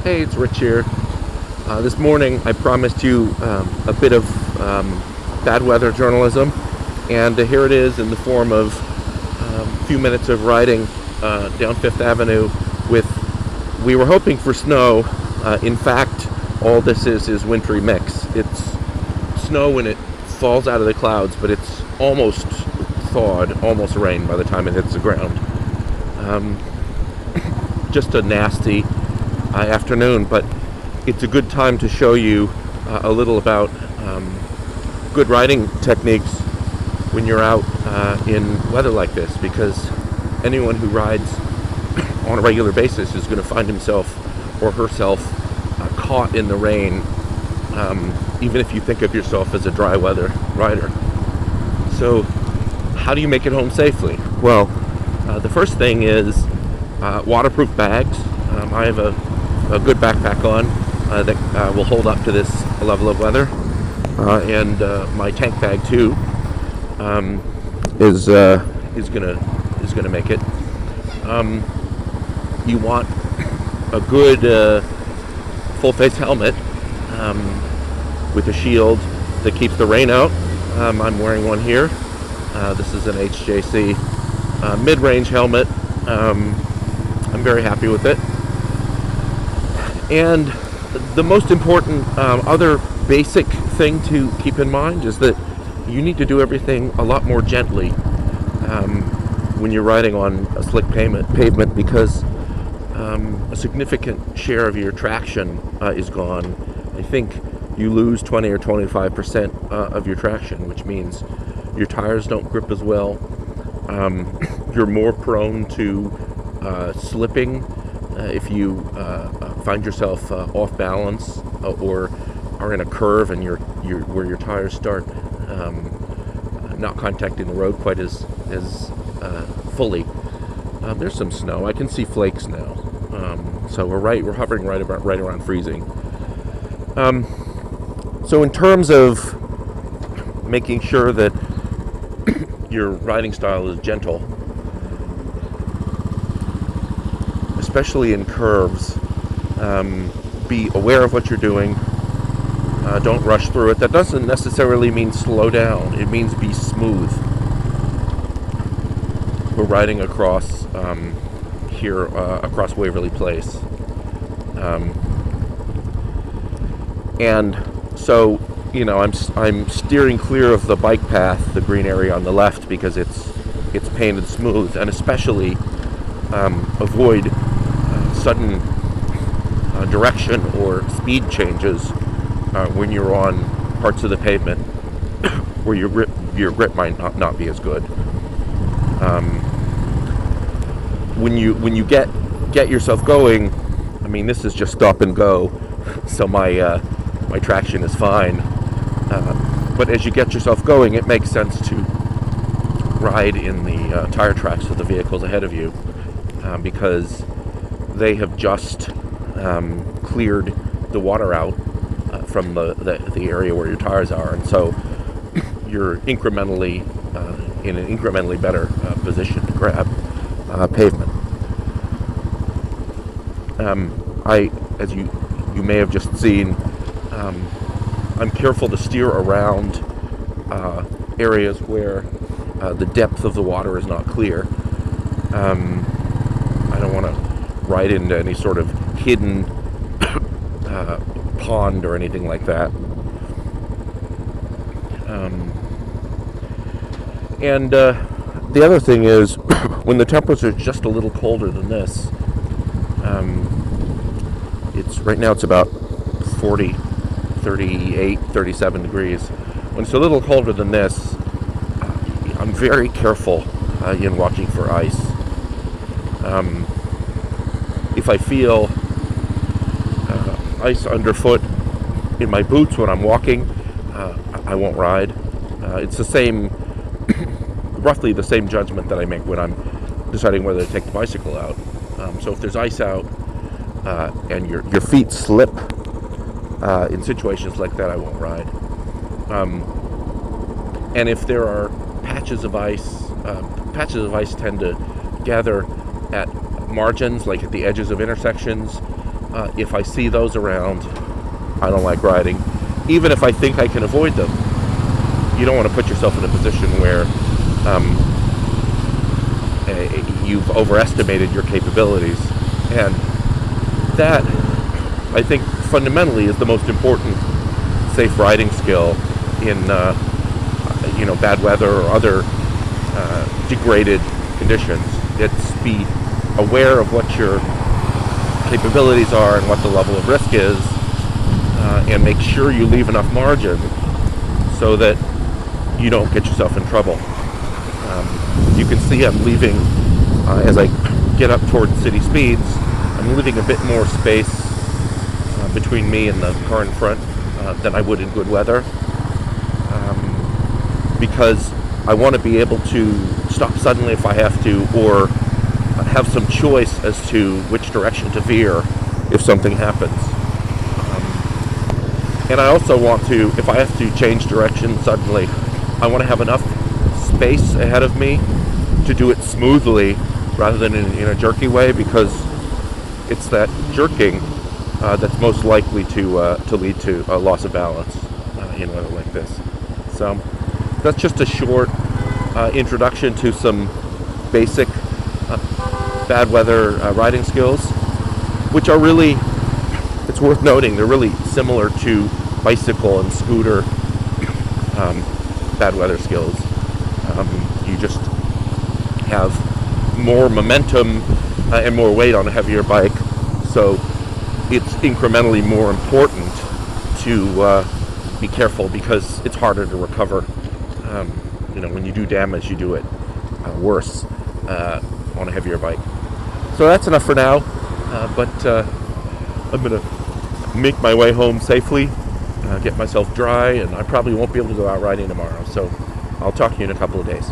Hey, it's Rich here. This morning I promised you a bit of bad weather journalism, and here it is in the form of a few minutes of riding down Fifth Avenue with, we were hoping for snow. In fact, all this is wintry mix. It's snow when it falls out of the clouds, but it's almost thawed, almost rain by the time it hits the ground. Just a nasty afternoon, but it's a good time to show you a little about good riding techniques when you're out in weather like this, because anyone who rides on a regular basis is going to find himself or herself caught in the rain, even if you think of yourself as a dry weather rider. So how do you make it home safely? Well, the first thing is waterproof bags. I have a good backpack on that will hold up to this level of weather, and my tank bag too is gonna make it. You want a good full face helmet with a shield that keeps the rain out. I'm wearing one here. This is an HJC mid-range helmet. I'm very happy with it. And the most important other basic thing to keep in mind is that you need to do everything a lot more gently when you're riding on a slick pavement, because a significant share of your traction is gone. I think you lose 20 or 25% of your traction, which means your tires don't grip as well. You're more prone to slipping if you find yourself off balance or are in a curve and you're where your tires start not contacting the road quite as fully. There's some snow. I can see flakes now. So we're hovering right around freezing. So in terms of making sure that your riding style is gentle, especially in curves, be aware of what you're doing. Don't rush through it. That doesn't necessarily mean slow down. It means be smooth. We're riding across here across Waverly Place, and so I'm steering clear of the bike path, the green area on the left, because it's painted smooth, and especially avoid sudden direction or speed changes when you're on parts of the pavement where your grip might not be as good. When you get yourself going, I mean, this is just stop and go, so my traction is fine. But as you get yourself going, it makes sense to ride in the tire tracks of the vehicles ahead of you, because they have just cleared the water out from the area where your tires are, and so you're incrementally in an incrementally better position to grab pavement. As you may have just seen, I'm careful to steer around areas where the depth of the water is not clear. I don't want to ride into any sort of hidden pond or anything like that. And the other thing is, when the temperatures are just a little colder than this, right now it's about 40, 38, 37 degrees. When it's a little colder than this, I'm very careful in watching for ice. If I feel ice underfoot in my boots when I'm walking, I won't ride. It's the same, roughly the same judgment that I make when I'm deciding whether to take the bicycle out. So if there's ice out and your feet slip in situations like that, I won't ride. And if there are patches of ice tend to gather at margins, like at the edges of intersections, If I see those around, I don't like riding. Even if I think I can avoid them, you don't want to put yourself in a position where you've overestimated your capabilities. And that, I think, fundamentally is the most important safe riding skill in bad weather or other degraded conditions. It's be aware of what your capabilities are and what the level of risk is, and make sure you leave enough margin so that you don't get yourself in trouble. You can see I'm leaving, as I get up toward city speeds, I'm leaving a bit more space between me and the car in front than I would in good weather, because I want to be able to stop suddenly if I have to, or have some choice as to which direction to veer if something happens. And I also want to, if I have to change direction suddenly, I want to have enough space ahead of me to do it smoothly rather than in a jerky way, because it's that jerking that's most likely to lead to a loss of balance in weather like this. So that's just a short introduction to some basic bad weather riding skills, which are really, it's worth noting, they're really similar to bicycle and scooter bad weather skills. You just have more momentum and more weight on a heavier bike, so it's incrementally more important to be careful, because it's harder to recover. When you do damage, you do it worse on a heavier bike. So that's enough for now, but I'm going to make my way home safely, get myself dry, and I probably won't be able to go out riding tomorrow. So I'll talk to you in a couple of days.